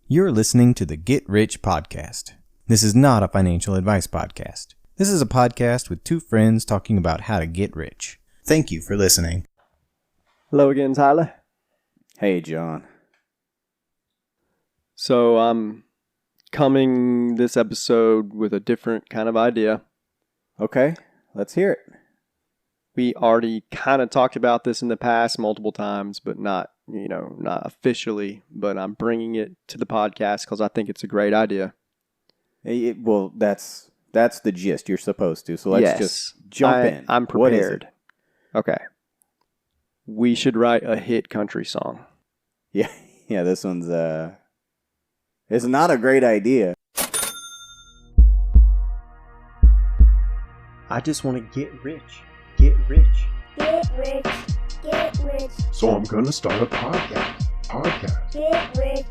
You're listening to the Get Rich Podcast. This is not a financial advice podcast. This is a podcast with two friends talking about how to get rich. Thank you for listening. Hello again, Tyler. Hey, John. So I'm coming this episode with a different kind of idea. Okay, let's hear it. We already kind of talked about this in the past multiple times, but not officially. But I'm bringing it to the podcast because I think it's a great idea. Well, that's the gist. You're supposed to. So let's just jump in. I'm prepared. What is it? Okay. We should write a hit country song. Yeah. This one's it's not a great idea. I just want to get rich. Get rich. Get rich. Get rich. So I'm gonna start a podcast. Get rich.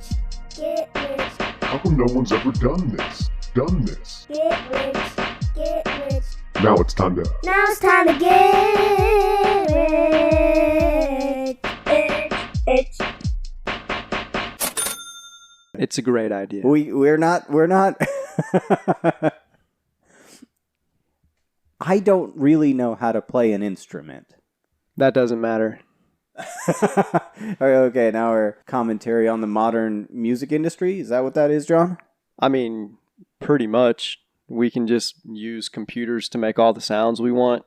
Get rich. How come no one's ever done this? Get rich. Get rich. Now it's time to get rich. It's a great idea. We're not I don't really know how to play an instrument. That doesn't matter. Okay, now our commentary on the modern music industry. Is that what that is, John? I mean, pretty much. We can just use computers to make all the sounds we want.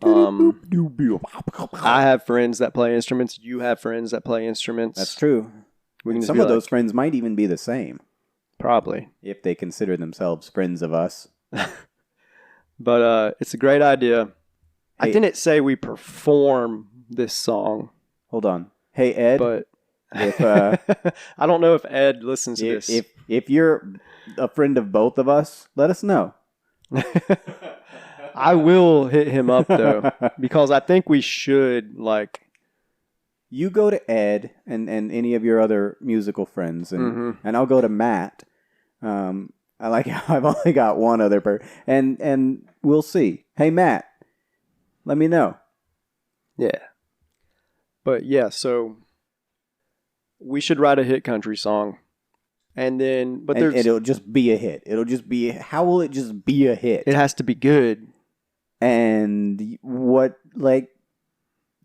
I have friends that play instruments. You have friends that play instruments. That's true. Some of those friends might even be the same. Probably. If they consider themselves friends of us. But it's a great idea. Hey, I didn't say we perform this song. Hold on. Hey, Ed. But if I don't know if Ed listens to this. If you're a friend of both of us, let us know. I will hit him up, though, because I think we should, You go to Ed and any of your other musical friends, and I'll go to Matt. I've only got one other person, and we'll see. Hey, Matt, let me know. Yeah. But yeah, so we should write a hit country song. And then, but it'll just be a hit. How will it just be a hit? It has to be good. And what,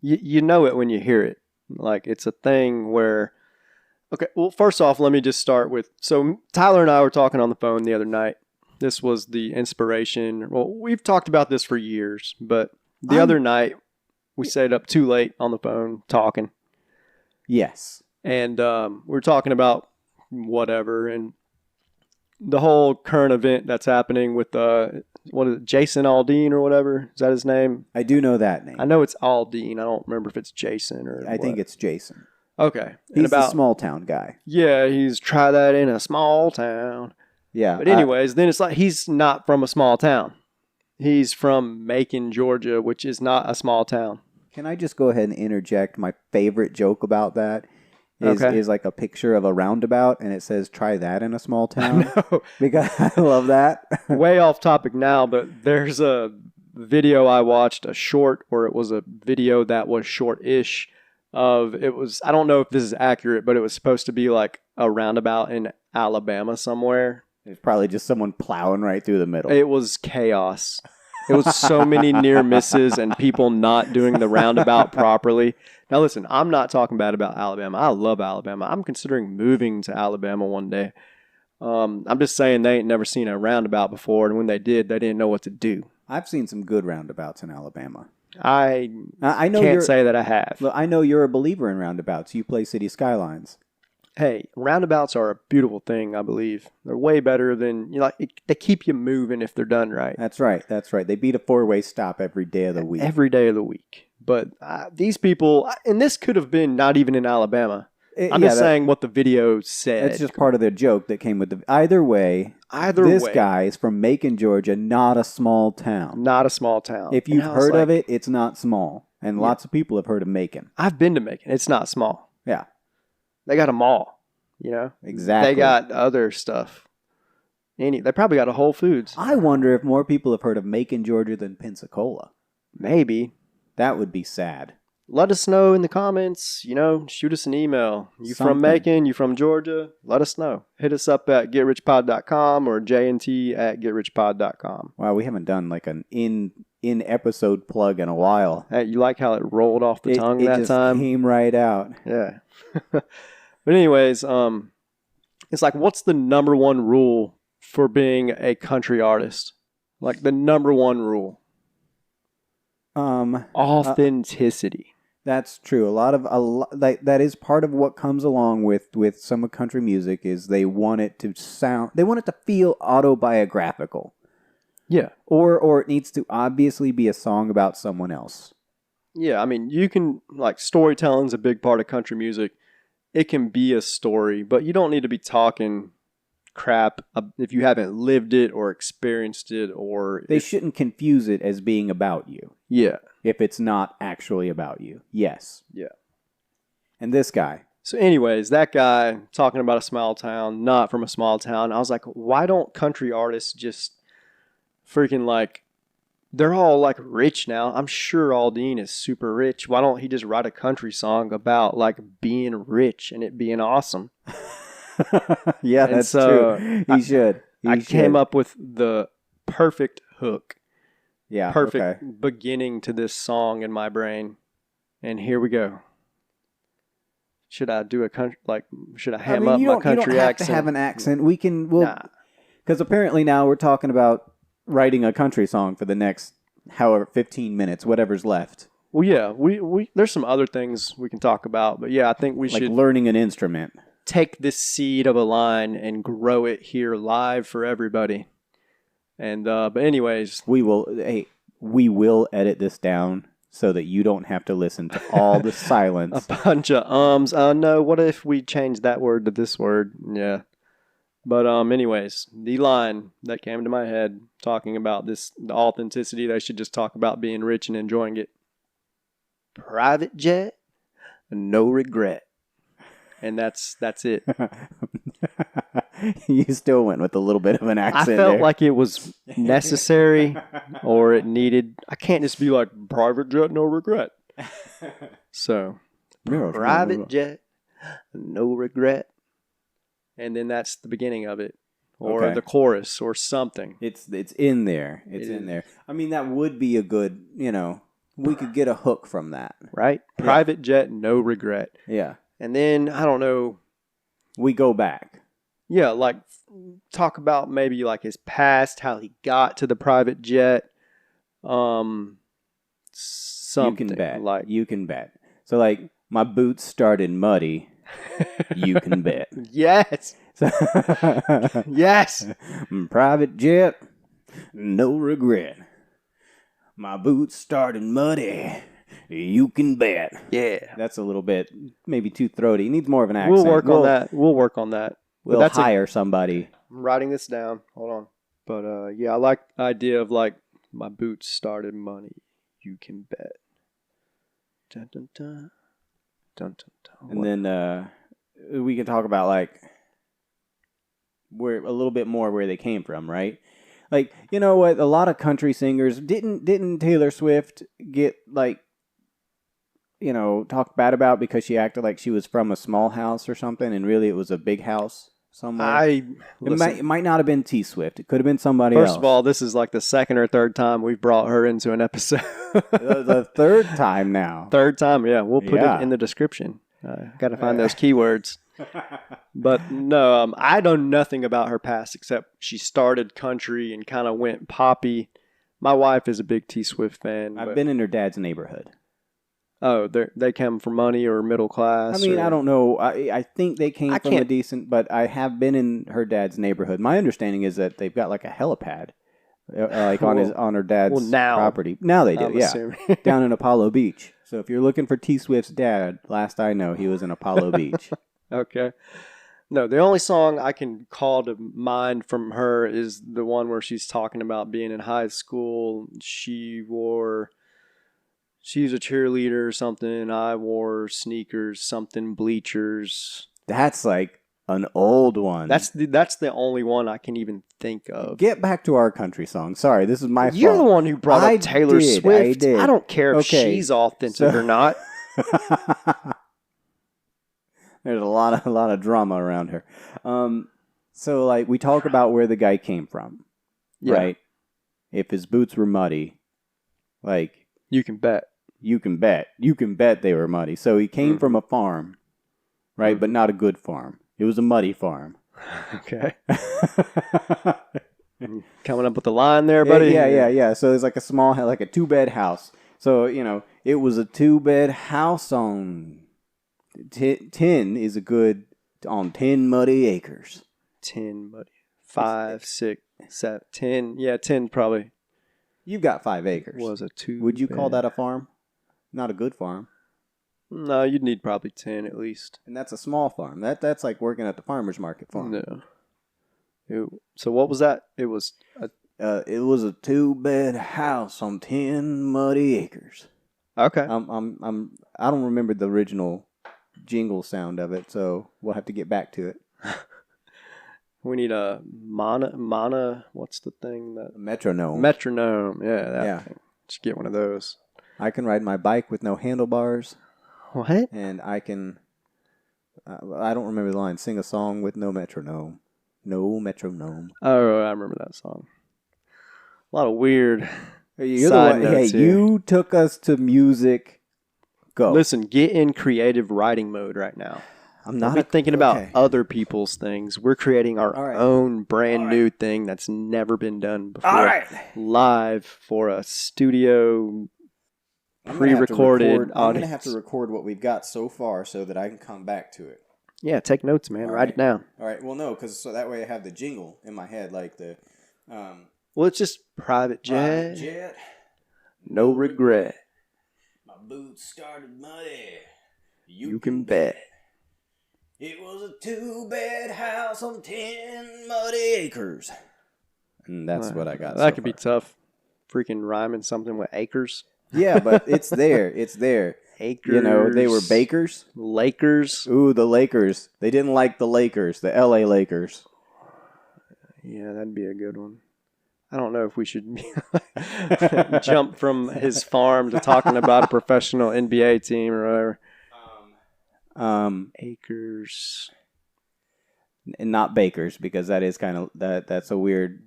You know it when you hear it. It's a thing where, okay, well, first off, let me just start with, so Tyler and I were talking on the phone the other night. This was the inspiration. Well, we've talked about this for years, but the other night we stayed up too late on the phone talking. Yes. And we were talking about whatever, and the whole current event that's happening with what is it, Jason Aldean or whatever? Is that his name? I do know that name. I know it's Aldean. I don't remember if it's Jason or I think it's Jason. Okay. He's the small town guy. Yeah, he's try that in a small town. Yeah. But anyways, then it's he's not from a small town. He's from Macon, Georgia, which is not a small town. Can I just go ahead and interject my favorite joke about that? Is like a picture of a roundabout, and it says, try that in a small town. No. Because I love that. Way off topic now, but there's a video I watched, it was a video that was short-ish I don't know if this is accurate, but it was supposed to be like a roundabout in Alabama somewhere. It's probably just someone plowing right through the middle. It was chaos. It was so many near misses and people not doing the roundabout properly. Now listen, I'm not talking bad about Alabama. I love Alabama. I'm considering moving to Alabama one day. I'm just saying they ain't never seen a roundabout before, and when they did, they didn't know what to do. I've seen some good roundabouts in Alabama. I know can't say that I have. Look, I know you're a believer in roundabouts. You play City Skylines. Hey, roundabouts are a beautiful thing, I believe. They're way better than, they keep you moving if they're done right. That's right. They beat a four-way stop every day of the week. Every day of the week. But these people, and this could have been not even in Alabama. I'm just saying what the video said. It's just part of the joke that came with the... Either way, this guy is from Macon, Georgia, not a small town. Not a small town. If you've heard of it, it's not small. And lots of people have heard of Macon. I've been to Macon. It's not small. Yeah. They got a mall, Exactly. They got other stuff. They probably got a Whole Foods. I wonder if more people have heard of Macon, Georgia than Pensacola. Maybe. That would be sad. let us know in the comments. Shoot us an email. You from Something. Macon? You from Georgia? Let us know. Hit us up at getrichpod.com or jnt@getrichpod.com. Wow, we haven't done like an in-episode plug in a while. Hey, you like how it rolled off the tongue that just time? came right out. Yeah. But anyways, it's like, what's the number one rule for being a country artist? Like the number one rule. Authenticity. That's true. That is part of what comes along with some of country music is they want it to feel autobiographical. Yeah. Or it needs to obviously be a song about someone else. Yeah, I mean, you can, like, storytelling's a big part of country music. It can be a story, but you don't need to be talking crap if you haven't lived it or experienced it, or they shouldn't confuse it as being about you. Yeah. If it's not actually about you. Yes. Yeah. And this guy. So anyways, that guy talking about a small town, not from a small town. I was like, why don't country artists just freaking like, they're all like rich now. I'm sure Aldine is super rich. Why don't he just write a country song about like being rich and it being awesome? Yeah, And that's so true. He should. I came up with the perfect hook. Yeah, Perfect okay. beginning to this song in my brain. And here we go. Should I do a country, like, should I ham up my country you don't have accent? to have an accent. Because apparently now we're talking about writing a country song for the next, 15 minutes, whatever's left. Well, yeah, we there's some other things we can talk about, but yeah, I think we Like should learning an instrument. take this seed of a line and grow it here live for everybody. And but anyways, We will edit this down so that you don't have to listen to all the silence. a bunch of ums. No, what if we change that word to this word? Yeah. But anyways, the line that came to my head talking about the authenticity, they should just talk about being rich and enjoying it. Private jet, no regret. And that's it. You still went with a little bit of an I accent felt there. like it was necessary or it needed. I can't just be like, private jet, no regret. So, private jet, no regret. And then that's the beginning of it. Or Okay. the chorus or something. It's in there. It's It in is. there. I mean, that would be a good, we could get a hook from that. Right? Private jet, no regret. Yeah. And then, I don't know. We go back. Yeah, like talk about maybe like his past, how he got to the private jet. Something. You can bet. Like, You can bet. So, like, my boots started muddy. You can bet. yes. Yes. Private jet, no regret. My boots started muddy. You can bet. Yeah. That's a little bit maybe too throaty. He needs more of an accent. We'll work on that. We'll work on that. But We'll that's hire somebody. I'm writing this down. Hold on. But yeah, I like the idea of like my boots started money. You can bet. Dun, dun, dun. Dun, dun, dun. And then we can talk about like where a little bit more where they came from, right? Like, you know what? A lot of country singers didn't Taylor Swift get like, talked bad about because she acted like she was from a small house or something, and really it was a big house somewhere. It might not have been T Swift. It could have been somebody else. First of all, this is like the second or third time we've brought her into an episode. the third time now. Third time, yeah. We'll put Yeah. it in the description. Got to find those keywords. But no, I know nothing about her past except she started country and kind of went poppy. My wife is a big T Swift fan. I've been in her dad's neighborhood. Oh, they come from money or middle class? I mean, or... I don't know. I think they came from a decent, but I have been in her dad's neighborhood. My understanding is that they've got like a helipad, like on her dad's property. Now they do, I'm yeah, assuming. down in Apollo Beach. So if you're looking for T Swift's dad, last I know, he was in Apollo Beach. Okay. No, the only song I can call to mind from her is the one where she's talking about being in high school. She's a cheerleader or something. I wore sneakers, something bleachers. That's like an old one. That's the only one I can even think of. Get back to our country song. Sorry, this is my fault. You're the one who brought I up Taylor did, Swift. I did. I don't care if Okay, she's authentic or not. There's a lot of drama around her. So like we talk about where the guy came from, right? If his boots were muddy, like You can bet. you can bet they were muddy. So he came from a farm, right? But not a good farm. It was a muddy farm. Okay. Coming up with the line there, buddy. Yeah. So it's like a small, like a 2-bed house. So, it was a 2-bed house on 10 is a good, on 10 muddy acres. 10, buddy. 5, 6, 7, 10. Yeah, 10 probably You've got 5 acres. was a 2. Would you call that a farm? Not a good farm. No, you'd need probably 10 at least. And that's a small farm. That's like working at the farmer's market farm. No. So what was that? It was It was a 2-bed house on 10 muddy acres. okay. I don't remember the original jingle sound of it, so we'll have to get back to it. We need a mana. What's the thing that A metronome. metronome? Yeah, that thing. Just get one of those. I can ride my bike with no handlebars, What? and I can. I don't remember the line. Sing a song with no metronome. No metronome. Oh, I remember that song. A lot of weird. You're Side hey, notes here. you took us to music. Go. Listen, get in creative writing mode right now. I'm Not not thinking about okay. other people's things. We're creating our All right. own brand All new thing that's never been done before. All right. Live for a studio I'm gonna have to pre-recorded record- I'm audience. gonna have to record what we've got so far so that I can come back to it. Yeah, take notes, man. All Write right. it down. All right. Well, no, because so that way I have the jingle in my head, like the Well, it's just private jet. jet. No regret. My boots started muddy. You can bet. It was a 2-bed house on 10 muddy acres. And that's what I got. That could be tough. Freaking rhyming something with acres. Yeah, but it's there. It's there. Acres. They were bakers. Lakers. Ooh, the Lakers. They didn't like the Lakers, the LA Lakers. Yeah, that'd be a good one. I don't know if we should jump from his farm to talking about a professional NBA team or whatever. Acres. And not bakers, because that is kind of that's a weird.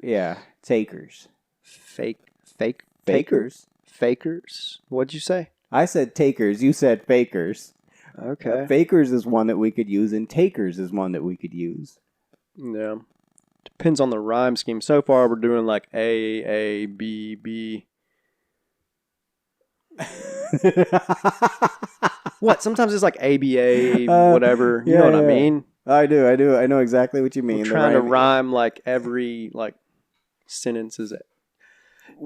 Yeah, takers. Fakers. Fakers. What'd you say? I said takers. You said fakers. Okay. Fakers is one that we could use, and takers is one that we could use. Yeah. Depends on the rhyme scheme. So far, we're doing like A, B, B. What? Sometimes it's like ABA, whatever. You know what I mean? I do. I know exactly what you mean. I'm trying to rhyme like every sentence is it.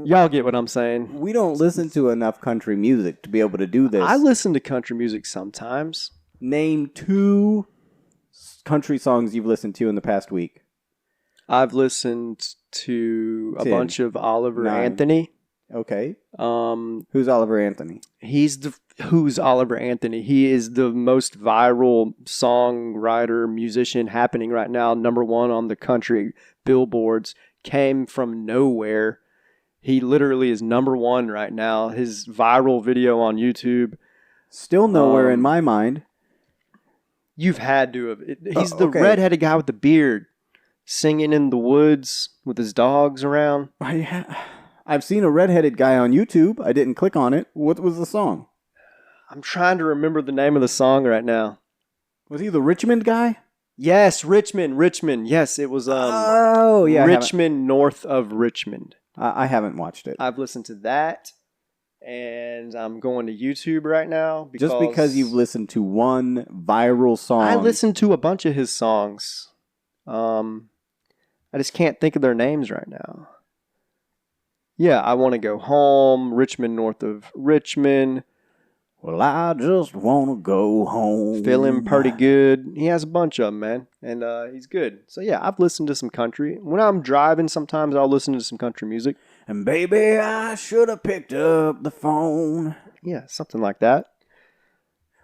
Y'all get what I'm saying. We don't listen to enough country music to be able to do this. I listen to country music sometimes. Name 2 country songs you've listened to in the past week. I've listened to a 10, bunch of Oliver 9. Anthony. Okay. Who's Oliver Anthony? Who's Oliver Anthony? He is the most viral songwriter, musician happening right now. #1 on the country billboards. Came from nowhere. He literally is #1 right now. His viral video on YouTube. Still nowhere in my mind. You've had to have. He's the okay. redheaded guy with the beard, singing in the woods with his dogs around. I've seen a redheaded guy on YouTube. I didn't click on it. What was the song? I'm trying to remember the name of the song right now. Was he the Richmond guy? Yes, Richmond. Yes, it was Oh, yeah. Richmond, north of Richmond. I haven't watched it. I've listened to that, and I'm going to YouTube right now. Just because you've listened to one viral song. I listened to a bunch of his songs. I just can't think of their names right now. Yeah, I want to go home. Richmond, north of Richmond. Well, I just want to go home. Feeling pretty good. He has a bunch of them, man. And he's good. So, yeah, I've listened to some country. When I'm driving, sometimes I'll listen to some country music. And baby, I should have picked up the phone. Yeah, something like that.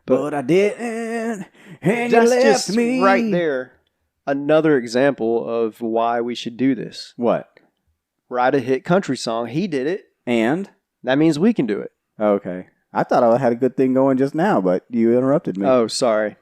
But I didn't. And you That's left just me. right there. Another example of why we should do this. What? Write a hit country song. He did it. And? That means we can do it. Okay. I thought I had a good thing going just now, but you interrupted me. Oh, sorry.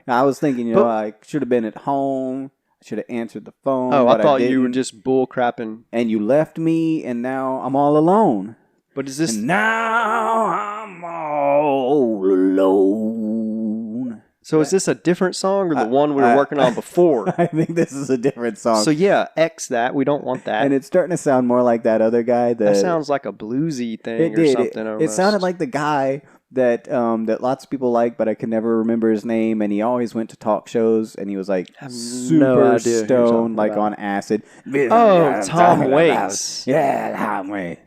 I was thinking, I should have been at home. I should have answered the phone. Oh, but I thought you were didn't. just bull crapping. And you left me, and now I'm all alone. But is this... And now I'm all alone. So is this a different song or the one we were working on before? I think this is a different song. So yeah, X that. We don't want that. And it's starting to sound more like that other guy. That sounds like a bluesy thing or something. It sounded like the guy that that lots of people like, but I can never remember his name. And he always went to talk shows, and he was like super stoned, like on acid. Oh, Tom Waits. Yeah, Tom Waits.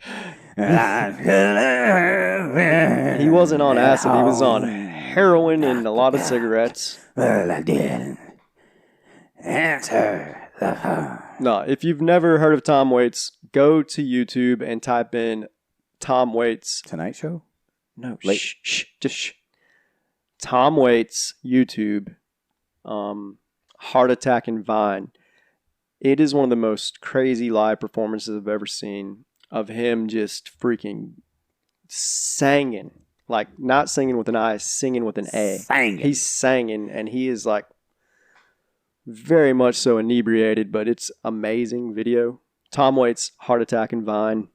He wasn't on acid. He was on heroin and a lot of cigarettes. Well, I didn't answer the phone. No, if you've never heard of Tom Waits, go to YouTube and type in Tom Waits. Tonight Show? No, shh. Tom Waits, YouTube, Heart Attack and Vine. It is one of the most crazy live performances I've ever seen of him just freaking singing. Like, not singing with an I, singing with an A. Singing. He's singing, and he is like very much so inebriated, but it's amazing video. Tom Waits, Heart Attack and Vine.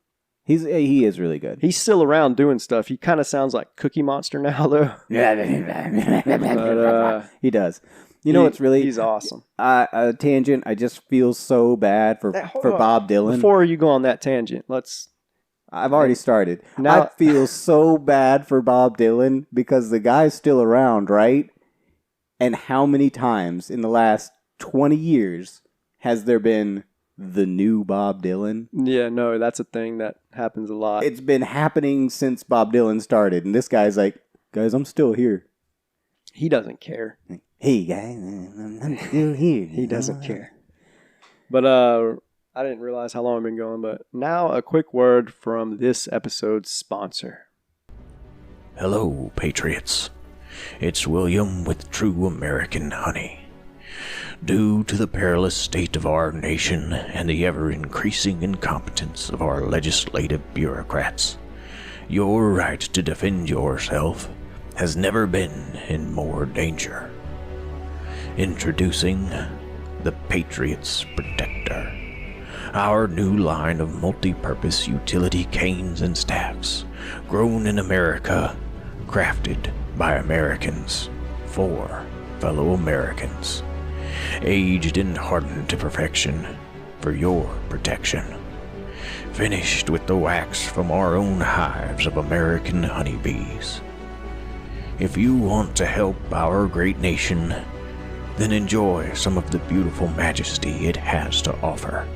He is really good. He's still around doing stuff. He kind of sounds like Cookie Monster now, though. But, he does. You know what's really... He's awesome. A tangent. I just feel so bad for Bob Dylan. Before you go on that tangent, I've already started. Now, I feel so bad for Bob Dylan because the guy's still around, right? And how many times in the last 20 years has there been the new Bob Dylan? Yeah, no, that's a thing that happens a lot. It's been happening since Bob Dylan started. And this guy's like, guys, I'm still here. He doesn't care. Hey, guys, I'm still here. He doesn't care. But I didn't realize how long I've been going, but now a quick word from this episode's sponsor. Hello, Patriots. It's William with True American Honey. Due to the perilous state of our nation and the ever-increasing incompetence of our legislative bureaucrats, your right to defend yourself has never been in more danger. Introducing the Patriots Protector, our new line of multi-purpose utility canes and staffs, grown in America, crafted by Americans, for fellow Americans, aged and hardened to perfection for your protection, finished with the wax from our own hives of American honeybees. If you want to help our great nation, then enjoy some of the beautiful majesty it has to offer.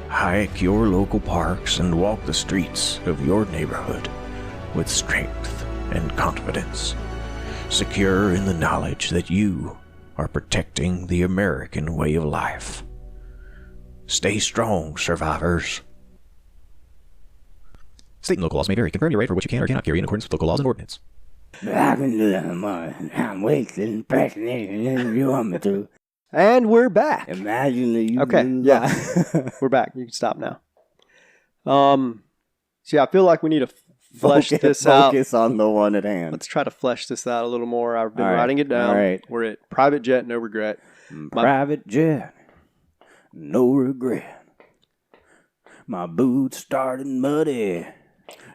Hike your local parks and walk the streets of your neighborhood with strength and confidence, secure in the knowledge that you are protecting the American way of life. Stay strong, survivors. State and local laws may vary. Confirm your right for what you can or cannot carry in accordance with local laws and ordinance. I'm wasting impersonation if you want me to. And we're back. Imagine that you... Okay, yeah. We're back. You can stop now. So yeah, I feel like we need to flesh this out. Focus on the one at hand. Let's try to flesh this out a little more. I've been All right. writing it down. All right. We're at Private Jet, No Regret. Private jet, no regret. My boots started muddy.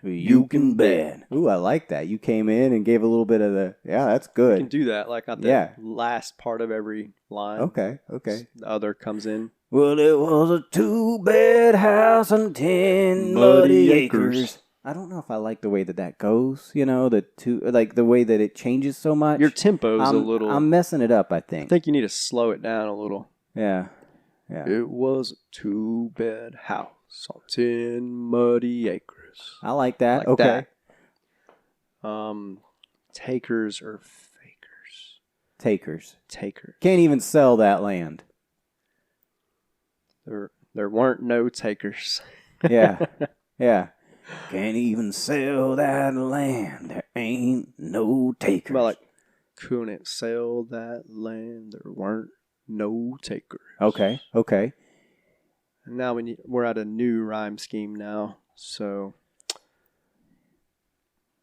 You can bet. Ooh, I like that. You came in and gave a little bit of the... Yeah, that's You good. can do that like at the Yeah. last part of every line. Okay. The other comes in. Well, it was a 2-bed house on 10 muddy acres. I don't know if I like the way that goes. You know, the way that it changes so much. Your tempo's a little... I'm messing it up, I I think. think you need to slow it down a little. Yeah. It was a 2-bed house on 10 muddy acres. I like that. Like okay. that. Takers or fakers? Takers. Takers. Can't even sell that land. There weren't no takers. Yeah. Yeah. Can't even sell that land. There ain't no takers. Well, like, couldn't sell that land. There weren't no takers. Okay. And now we're at a new rhyme scheme now. So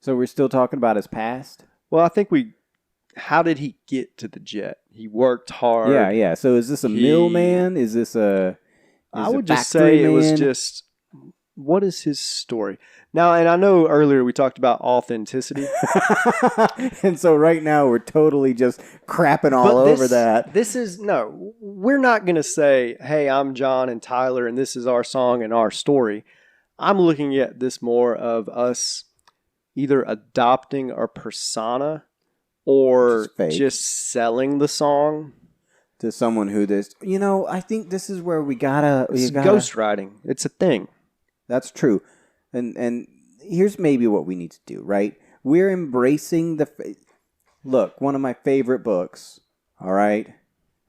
So we're still talking about his past? Well, I think how did he get to the jet? He worked hard. Yeah. So is this a middleman? Is this I would just say it was just, what is his story? Now, and I know earlier we talked about authenticity. And so right now we're totally just crapping all over that. We're not going to say, hey, I'm John and Tyler and this is our song and our story. I'm looking at this more of us either adopting a persona or just selling the song to someone who I think this is where we gotta ghostwriting. It's a thing. That's true. And here's maybe what we need to do, right? We're embracing look, one of my favorite books, all right?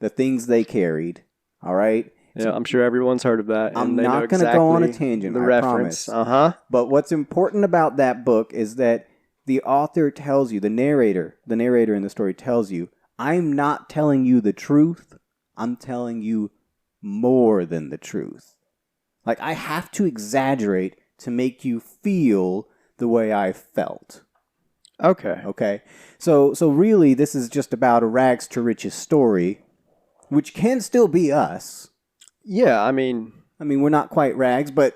The Things They Carried, all right? Yeah, I'm sure everyone's heard of that. I'm not going to go on a tangent, I promise. Uh-huh. But what's important about that book is that the author tells you, the narrator in the story tells you, I'm not telling you the truth, I'm telling you more than the truth. Like, I have to exaggerate to make you feel the way I felt. Okay. So really, this is just about a rags to riches story, which can still be us. Yeah, I mean, we're not quite rags, but,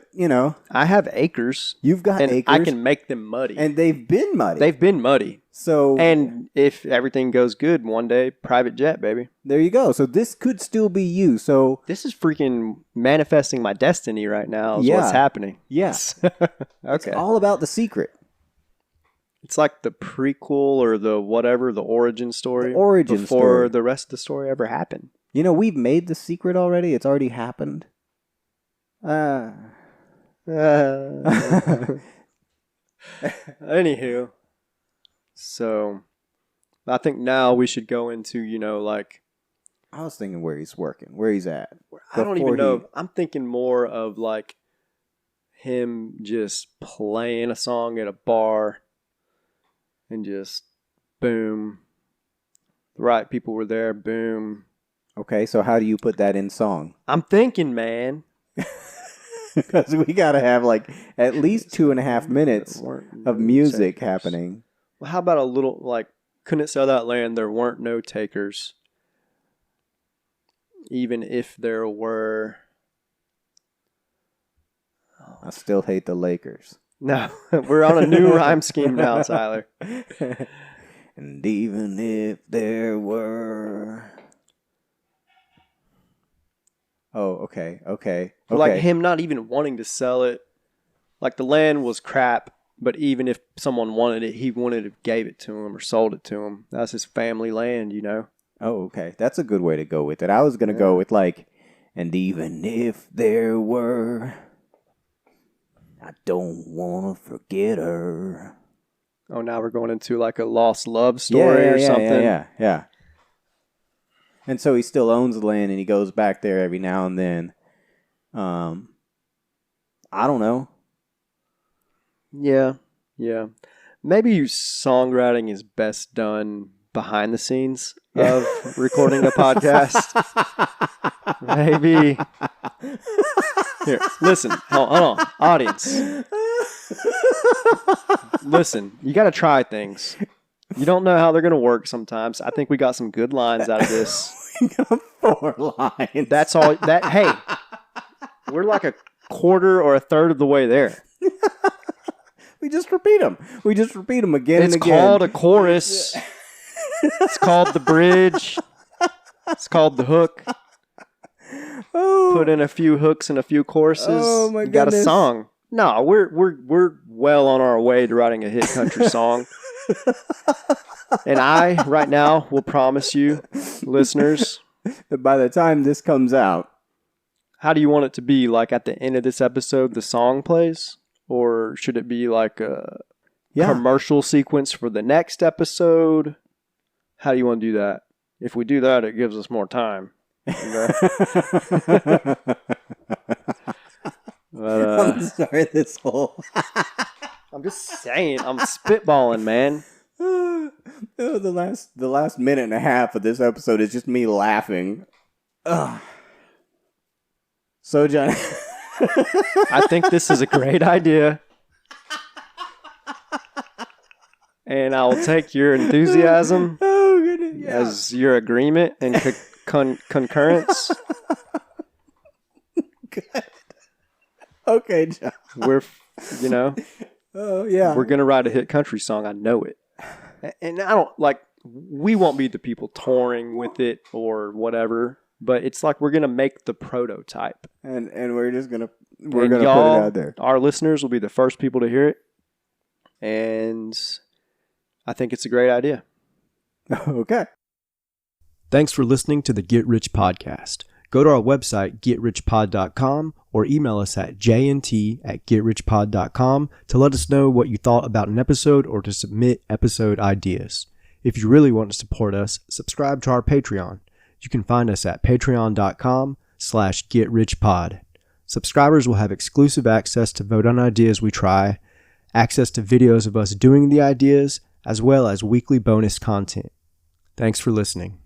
I have acres. You've got and acres. I can make them muddy. And they've been muddy. So, and if everything goes good, one day, private jet, baby. There you go. So this could still be you. So this is freaking manifesting my destiny right now is what's happening. Yes. Okay. It's all about The Secret. It's like the prequel or the whatever, the origin story. Before the rest of the story ever happened. We've made The Secret already. It's already happened. Anywho, so I think now we should go into, I was thinking where he's working, where he's at. I don't even know. I'm thinking more of like him just playing a song at a bar and just boom. The right people were there, boom. Okay, so how do you put that in song? I'm thinking, man. Because we got to have like at least 2.5 minutes of music happening. Well, how about a little, like, couldn't sell that land, there weren't no takers. Even if there were. I still hate the Lakers. No, we're on a new rhyme scheme now, Tyler. And even if there were. Oh, okay. Like him not even wanting to sell it. Like the land was crap, but even if someone wanted it, he wanted to gave it to him or sold it to him. That's his family land, Oh, okay. That's a good way to go with it. I was going to go with like, and even if there were, I don't want to forget her. Oh, now we're going into like a lost love story or something. Yeah. And so he still owns the land and he goes back there every now and then. I don't know. Yeah. Maybe songwriting is best done behind the scenes of recording a podcast. Maybe. Here, listen. Hold on. Audience. Listen, you got to try things. You don't know how they're going to work sometimes. I think we got some good lines out of this. We got 4 lines. That's all. Hey, we're like a quarter or a third of the way there. We just repeat them. Again and again. It's called a chorus. It's called the bridge. It's called the hook. Put in a few hooks and a few choruses. Oh my goodness. Got a song. No, we're well on our way to writing a hit country song. And I, right now, will promise you, listeners, that by the time this comes out, how do you want it to be? Like at the end of this episode, the song plays? Or should it be like a commercial sequence for the next episode? How do you want to do that? If we do that, it gives us more time. But, I'm sorry, this whole... I'm just saying, I'm spitballing, man. The last minute and a half of this episode is just me laughing. Ugh. So, John... I think this is a great idea. and I'll take your enthusiasm Oh, goodness. Yeah. as your agreement and concurrence. Good. Okay, John. We're, you know, Oh, yeah. we're gonna write a hit country song. I know it, and I don't like. We won't be the people touring with it or whatever, but it's like we're gonna make the prototype, and we're just gonna And put it y'all, out there. Our listeners will be the first people to hear it, and I think it's a great idea. Okay. Thanks for listening to the Get Rich Podcast. Go to our website, getrichpod.com, or email us at jnt@getrichpod.com to let us know what you thought about an episode or to submit episode ideas. If you really want to support us, subscribe to our Patreon. You can find us at patreon.com/getrichpod. Subscribers will have exclusive access to vote on ideas we try, access to videos of us doing the ideas, as well as weekly bonus content. Thanks for listening.